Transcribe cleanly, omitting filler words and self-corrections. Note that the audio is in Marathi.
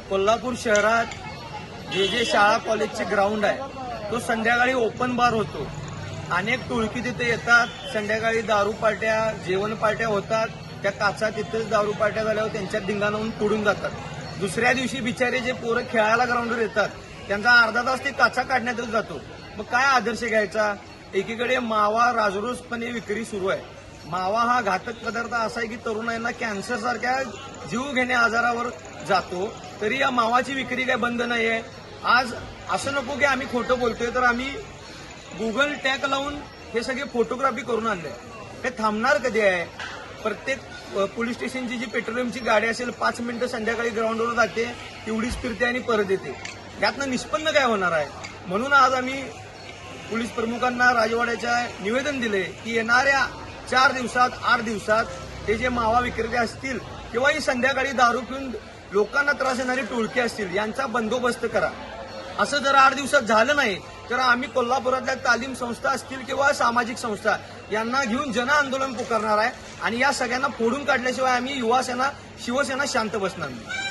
कोल्हापूर शहरात जे शाळा कॉलेजचे ग्राउंड आहे तो संध्याकाळी ओपन बार होतो. अनेक टोळकी तिथे येतात. संध्याकाळी दारू पार्ट्या, जेवण पार्ट्या होतात. त्या काचा तिथेच दारू पार्ट्या झाल्यावर त्यांच्या धिंगाणाहून पुढून जातात. दुसऱ्या दिवशी बिचारे जे पोरं खेळायला ग्राउंडवर येतात त्यांचा अर्धा तास ते काचा काढण्यातच जातो. मग काय आदर्श घ्यायचा? एकीकडे मावा राजरोसपणे विक्री सुरू आहे. मावा हा घातक पदार्थ असा आहे की तरुणांना कॅन्सर सारख्या जीव घेण्या आजारावर जातो. तरी या मावाची विक्री काय बंद नाहीये. आज असं नको की आम्ही खोटं बोलतोय, तर आम्ही गुगल टॅग लावून हे सगळे फोटोग्राफी करून आणले. हे थांबणार कधी आहे? प्रत्येक पोलीस स्टेशनची जी पेट्रोलियमची गाडी असेल 5 मिनिटं संध्याकाळी ग्राउंडवर जाते, तेवढीच फिरते आणि परत येते. यातनं निष्पन्न काय होणार आहे? म्हणून आज आम्ही पोलीस प्रमुखांना राजवाड्याच्या निवेदन दिले की येणाऱ्या 4 दिवसात 8 दिवसात हे जे मावा विक्रेते असतील किंवा ही संध्याकाळी दारू पिऊन लोकांना त्रास देणारी टोळकी असतील यांचा बंदोबस्त करा. असं जर 8 दिवसात झालं नाही तर आम्ही कोल्हापुरातल्या तालीम संस्था असतील किंवा सामाजिक संस्था यांना घेऊन जन आंदोलन पुकारणार आहे आणि या सगळ्यांना फोडून काढल्याशिवाय आम्ही युवासेना शिवसेना शांत बसणार नाही.